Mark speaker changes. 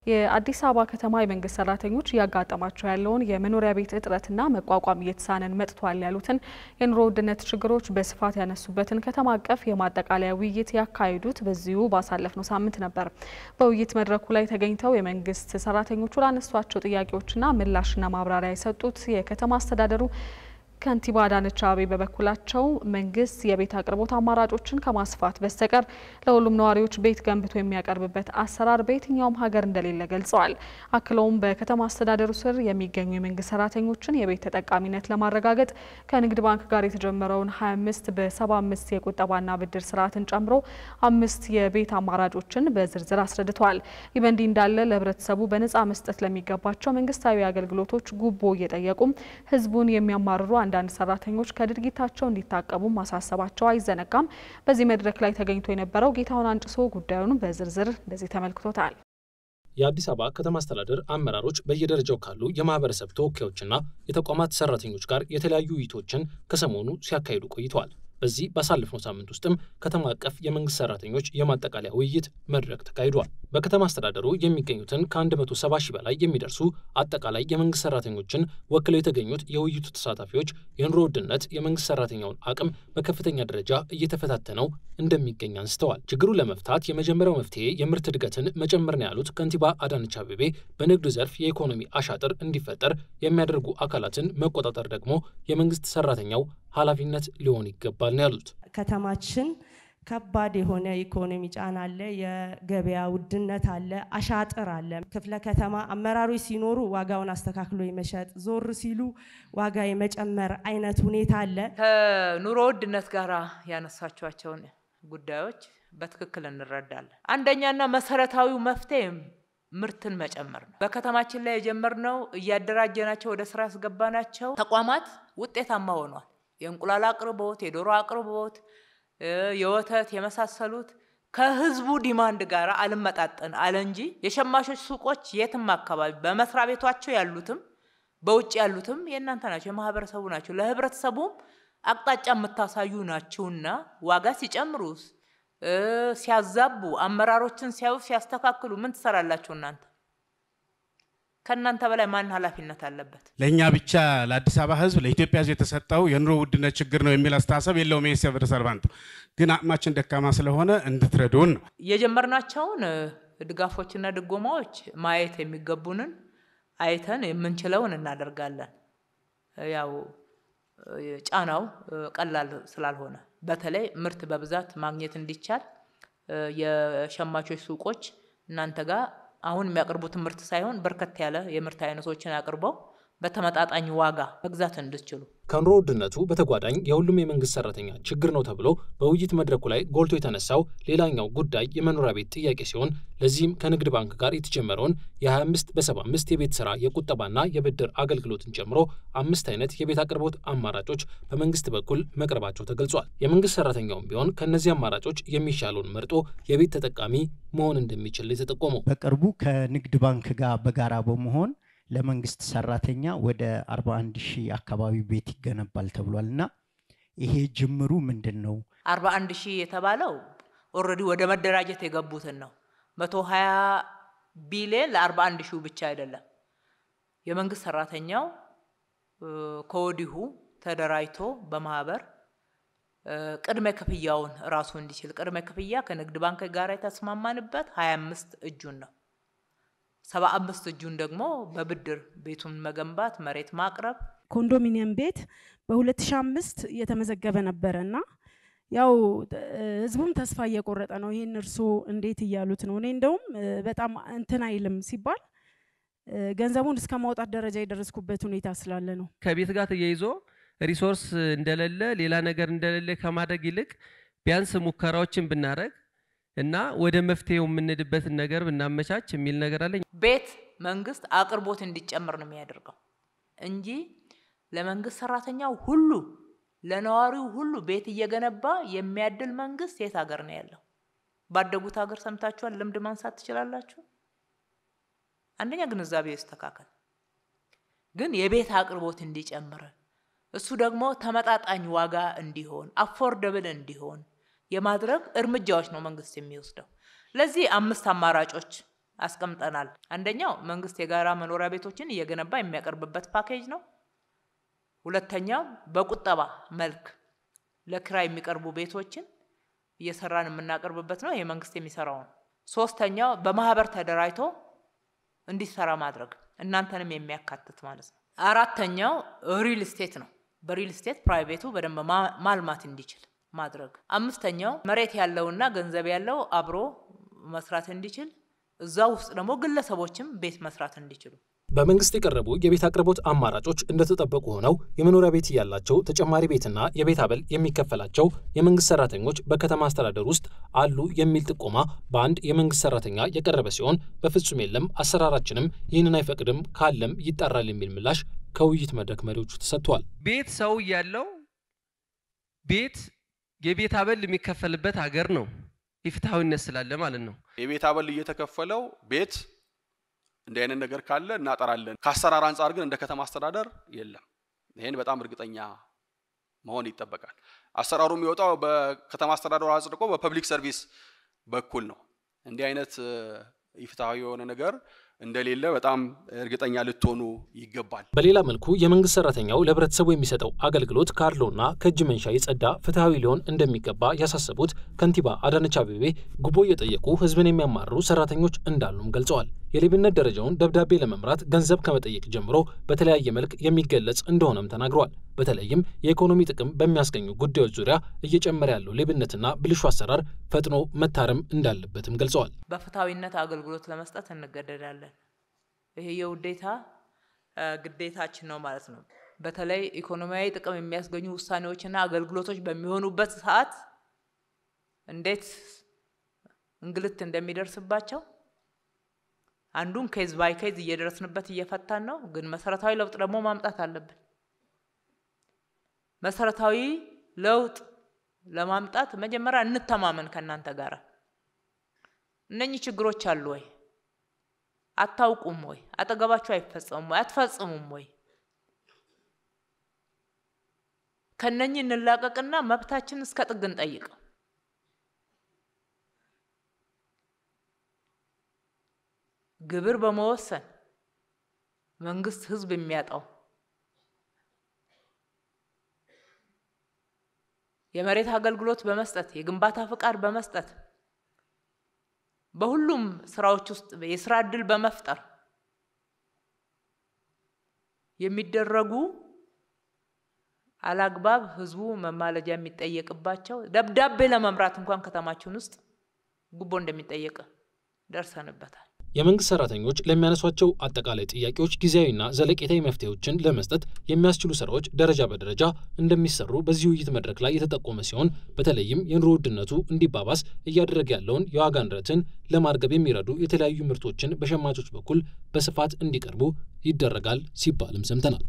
Speaker 1: የአዲስ አበባ ከተማ የመንግስት ሰራተኞች ያጋጠማቸው ያለውን የመኖሪያ ቤት እጥረትና መቋቋም እየተሳነን መጥቷል ያሉትን የኑሮ ውድነት ችግሮች በስፋት ያነሱበትን ከተማ አቀፍ የማጠቃለያ ውይይት ያካሄዱት በዚሁ ባሳለፍነው ሳምንት ነበር። በውይይት መድረኩ ላይ ተገኝተው የመንግስት ሰራተኞቹ ላነሷቸው ጥያቄዎችና ምላሽና ማብራሪያ የሰጡት የከተማ አስተዳደሩ ከንቲባ አዳነች አቤቤ በበኩላቸው መንግስት የቤት አቅርቦት አማራጮችን ከማስፋት በስተቀር ለሁሉም ነዋሪዎች ቤት ገንብቶ የሚያቀርብበት አሰራር በየትኛውም ሀገር እንደሌለ ገልጸዋል። አክለውም በከተማ አስተዳደሩ ስር የሚገኙ የመንግስት ሰራተኞችን የቤት ተጠቃሚነት ለማረጋገጥ ከንግድ ባንክ ጋር የተጀመረውን 25 በ75 የቁጠባና ብድር ስርዓትን ጨምሮ 5 የቤት አማራጮችን በዝርዝር አስረድተዋል። ይህ በእንዲህ እንዳለ ለህብረተሰቡ በነጻ መስጠት ለሚገባቸው መንግስታዊ አገልግሎቶች ጉቦ እየጠየቁም ህዝቡን የሚያማርሩ አንዳንድ ሰራተኞች ከድርጊታቸው እንዲታቀቡ ማሳሰባቸው አይዘነጋም። በዚህ መድረክ ላይ ተገኝቶ የነበረው ጌታውን አንጭሶ ጉዳዩን በዝርዝር እንደዚህ ተመልክቶታል።
Speaker 2: የአዲስ አበባ ከተማ አስተዳደር አመራሮች በየደረጃው ካሉ የማህበረሰብ ተወካዮችና የተቋማት ሰራተኞች ጋር የተለያዩ ውይይቶችን ከሰሞኑ ሲያካሂዱ ቆይተዋል። በዚህ ባሳለፍነው ሳምንት ውስጥም ከተማ አቀፍ የመንግስት ሰራተኞች የማጠቃለያ ውይይት መድረክ ተካሂዷል። በከተማ አስተዳደሩ የሚገኙትን ከ170 ሺህ በላይ የሚደርሱ አጠቃላይ የመንግስት ሰራተኞችን ወክለው የተገኙት የውይይቱ ተሳታፊዎች የኑሮ ውድነት የመንግስት ሰራተኛውን አቅም በከፍተኛ ደረጃ እየተፈታተነው እንደሚገኝ አንስተዋል። ችግሩን ለመፍታት የመጀመሪያው መፍትሄ የምርት እድገትን መጨመር ነው ያሉት ከንቲባ አዳነች አቤቤ በንግዱ ዘርፍ የኢኮኖሚ አሻጥር እንዲፈጠር የሚያደርጉ አካላትን መቆጣጠር ደግሞ የመንግስት ሰራተኛው ኃላፊነት ሊሆን ይገባል ነው ያሉት።
Speaker 3: ከተማችን ከባድ የሆነ ኢኮኖሚ ጫና አለ፣ የገበያ ውድነት አለ፣ አሻጥር አለ። ክፍለ ከተማ አመራሮች ሲኖሩ ዋጋውን አስተካክሎ የመሸጥ ዞር ሲሉ ዋጋ የመጨመር አይነት ሁኔታ አለ።
Speaker 4: ከኑሮ ውድነት ጋር ያነሳቸዋቸውን ጉዳዮች በትክክል እንረዳለን። አንደኛና መሰረታዊው መፍትሄ ምርትን መጨመር ነው። በከተማችን ላይ የጀመርነው እያደራጀናቸው ወደ ስራ ያስገባናቸው ተቋማት ውጤታማ ሆኗል። የእንቁላል አቅርቦት፣ የዶሮ አቅርቦት፣ የወተት የመሳሰሉት ከህዝቡ ዲማንድ ጋር አልመጣጠን አለ እንጂ የሸማቾች ሱቆች የትም አካባቢ በመስሪያ ቤቷቸው ያሉትም በውጭ ያሉትም የእናንተ ናቸው፣ የማህበረሰቡ ናቸው። ለህብረተሰቡም አቅጣጫ የምታሳዩ ናቸውና ዋጋ ሲጨምሩስ ሲያዛቡ አመራሮችን ሲያስተካክሉ ምን ትሰራላችሁ እናንተ? ከናንተ በላይ ማን ኃላፊነት አለበት?
Speaker 5: ለኛ ብቻ ለአዲስ አበባ ህዝብ ለኢትዮጵያ ህዝብ የተሰጠው የኑሮ ውድነት ችግር ነው የሚል አስተሳሰብ የለውም። የሲቪል ሰርቫንት ግን አቅማችን ደካማ ስለሆነ እንድትረዱን
Speaker 4: የጀመርናቸውን ድጋፎችና ድጎማዎች ማየት የሚገቡንን አይተን የምንችለውን እናደርጋለን። ያው ጫናው ቀላል ስላልሆነ በተለይ ምርት በብዛት ማግኘት እንዲቻል የሸማቾች ሱቆች እናንተ ጋር አሁን የሚያቀርቡት ምርት ሳይሆን በርከት ያለ የምርት አይነቶችን አቅርበው በተመጣጣኝ ዋጋ መግዛት እንድትችሉ
Speaker 2: ከኑሮ ውድነቱ በተጓዳኝ የሁሉም የመንግስት ሰራተኛ ችግር ነው ተብሎ በውይይት መድረኩ ላይ ጎልቶ የተነሳው ሌላኛው ጉዳይ የመኖሪያ ቤት ጥያቄ ሲሆን ለዚህም ከንግድ ባንክ ጋር የተጀመረውን የ25 በ75 የቤት ስራ የቁጠባና የብድር አገልግሎትን ጨምሮ 5 አይነት የቤት አቅርቦት አማራጮች በመንግስት በኩል መቅረባቸው ተገልጿል። የመንግስት ሰራተኛውም ቢሆን ከነዚህ አማራጮች የሚሻለውን መርጦ የቤት ተጠቃሚ መሆን እንደሚችል የተጠቆመው
Speaker 6: በቅርቡ ከንግድ ባንክ ጋር በጋራ በመሆን ለመንግስት ሰራተኛ ወደ 41 ሺህ አካባቢ ቤት ይገነባል ተብሏልና ይሄ ጅምሩ ምንድነው?
Speaker 4: 41 ሺህ የተባለው ኦሬዲ ወደ መደራጀት የገቡትን ነው። 120 ቢሊዮን ለ41 ሺህ ብቻ አይደለም። የመንግስት ሰራተኛው ከወዲሁ ተደራጅቶ በማህበር ቅድመ ክፍያውን ራሱ እንዲችል ቅድመ ክፍያ ከንግድ ባንክ ጋር የተስማማንበት 25 እጁን ነው። 75 እጁን ደግሞ በብድር ቤቱን መገንባት መሬት ማቅረብ።
Speaker 3: ኮንዶሚኒየም ቤት በ2005 የተመዘገበ ነበርና ያው ህዝቡም ተስፋ እየቆረጠ ነው። ይሄን እርሱ እንዴት ይያሉት ነው? እኔ እንደውም በጣም እንትን አይልም ሲባል ገንዘቡን እስከ ማውጣት ደረጃ የደረስኩበት ሁኔታ ስላለ ነው።
Speaker 7: ከቤት ጋር ተያይዞ ሪሶርስ እንደሌለ ሌላ ነገር እንደሌለ ከማድረግ ይልቅ ቢያንስ ሙከራዎችን ብናረግ እና ወደ መፍትሄው የምንድበት ነገር ብናመቻች የሚል ነገር አለኝ።
Speaker 4: ቤት መንግስት አቅርቦት እንዲጨምር ነው የሚያደርገው እንጂ ለመንግስት ሰራተኛው ሁሉ ለነዋሪው ሁሉ ቤት እየገነባ የሚያድል መንግስት የት ሀገር ነው ያለው? ባደጉት ሀገር ሰምታችኋል? ልምድ ማንሳት ትችላላችሁ? አንደኛ ግንዛቤ ይስተካከል። ግን የቤት አቅርቦት እንዲጨምር እሱ ደግሞ ተመጣጣኝ ዋጋ እንዲሆን አፎርደብል እንዲሆን የማድረግ እርምጃዎች ነው መንግስት የሚወስደው። ለዚህ 5 አማራጮች አስቀምጠናል። አንደኛው መንግስት የጋራ መኖሪያ ቤቶችን እየገነባ የሚያቀርብበት ፓኬጅ ነው። ሁለተኛው በቁጠባ መልክ ለክራይ የሚቀርቡ ቤቶችን እየሰራን የምናቀርብበት ነው። ይሄ መንግስት የሚሰራው ነው። ሶስተኛው በማህበር ተደራጅቶ እንዲሰራ ማድረግ እናንተንም የሚያካትት ማለት ነው። አራተኛው ሪል ስቴት ነው። በሪል ስቴት ፕራይቬቱ በደንብ ማልማት እንዲችል ማድረግ። አምስተኛው መሬት ያለውና ገንዘብ ያለው አብሮ መስራት እንዲችል እዛው ውስጥ ደግሞ ግለሰቦችም ቤት መስራት እንዲችሉ።
Speaker 2: በመንግስት የቀረቡ የቤት አቅርቦት አማራጮች እንደተጠበቁ ሆነው የመኖሪያ ቤት ያላቸው ተጨማሪ ቤትና የቤት አበል የሚከፈላቸው የመንግስት ሰራተኞች በከተማ አስተዳደር ውስጥ አሉ የሚል ጥቆማ በአንድ የመንግስት ሰራተኛ የቀረበ ሲሆን በፍጹም የለም አሰራራችንም ይህንን አይፈቅድም ካለም ይጣራል የሚል ምላሽ ከውይይት መድረክ መሪዎቹ ተሰጥቷል።
Speaker 7: ቤት ሰው ያለው ቤት የቤት አበል የሚከፈልበት ሀገር ነው። ይፍታውነት ስላለ ማለት ነው።
Speaker 8: የቤት አበል እየተከፈለው ቤት እንደ አይነት ነገር ካለ እናጠራለን። ከአሰራር አንፃር ግን እንደ ከተማ አስተዳደር የለም። ይሄን በጣም እርግጠኛ መሆን ይጠበቃል። አሰራሩ የሚወጣው በከተማ አስተዳደሩ አጽድቆ በፐብሊክ ሰርቪስ በኩል ነው። እንደ አይነት ይፍታው የሆነ ነገር እንደሌለ በጣም እርግጠኛ ልትሆኑ ይገባል።
Speaker 2: በሌላ መልኩ የመንግስት ሰራተኛው ለህብረተሰቡ የሚሰጠው አገልግሎት ካርሎና ከእጅ መንሻ የጸዳ ፍትሃዊ ሊሆን እንደሚገባ ያሳሰቡት ከንቲባ አዳነች አቤቤ ጉቦ እየጠየቁ ህዝብን የሚያማርሩ ሰራተኞች እንዳሉም ገልጸዋል። የሌብነት ደረጃውን ደብዳቤ ለመምራት ገንዘብ ከመጠየቅ ጀምሮ በተለያየ መልክ የሚገለጽ እንደሆነም ተናግረዋል። በተለይም የኢኮኖሚ ጥቅም በሚያስገኙ ጉዳዮች ዙሪያ እየጨመረ ያለው ሌብነትና ብልሹ አሰራር ፈጥኖ መታረም እንዳለበትም ገልጸዋል።
Speaker 4: በፍትሃዊነት አገልግሎት ለመስጠት እንገደዳለን። ይሄ የውዴታ ግዴታችን ነው ማለት ነው። በተለይ ኢኮኖሚያዊ ጥቅም የሚያስገኙ ውሳኔዎችና አገልግሎቶች በሚሆኑበት ሰዓት እንዴት እንግልት እንደሚደርስባቸው አንዱን ኬዝ ባይ ኬዝ እየደረስንበት እየፈታን ነው። ግን መሰረታዊ ለውጥ ደግሞ ማምጣት አለብን። መሰረታዊ ለውጥ ለማምጣት መጀመሪያ እንተማመን ከናንተ ጋር። እነኚህ ችግሮች አሉ ወይ? አታውቁም ወይ? አጠገባችሁ አይፈጸሙም ወይ? አትፈጽሙም ወይ? ከነኚህ እንላቀቅና መብታችን እስከ ጥግ እንጠይቅ። ግብር በመወሰን መንግስት ህዝብ የሚያጣው የመሬት አገልግሎት በመስጠት የግንባታ ፍቃድ በመስጠት በሁሉም ስራዎች ውስጥ የስራ ዕድል በመፍጠር የሚደረጉ አላግባብ ህዝቡ መማለጃ የሚጠየቅባቸው ደብዳቤ ለመምራት እንኳን ከተማችን ውስጥ ጉቦ እንደሚጠየቅ ደርሰንበታል።
Speaker 2: የመንግስት ሰራተኞች ለሚያነሷቸው አጠቃላይ ጥያቄዎች ጊዜያዊና ዘለቄታዊ መፍትሄዎችን ለመስጠት የሚያስችሉ ስራዎች ደረጃ በደረጃ እንደሚሰሩ በዚህ ውይይት መድረክ ላይ የተጠቆመ ሲሆን በተለይም የኑሮ ውድነቱ እንዲባባስ እያደረገ ያለውን የዋጋ ንረትን ለማርገብ የሚረዱ የተለያዩ ምርቶችን በሸማቾች በኩል በስፋት እንዲቀርቡ ይደረጋል ሲባልም ሰምተናል።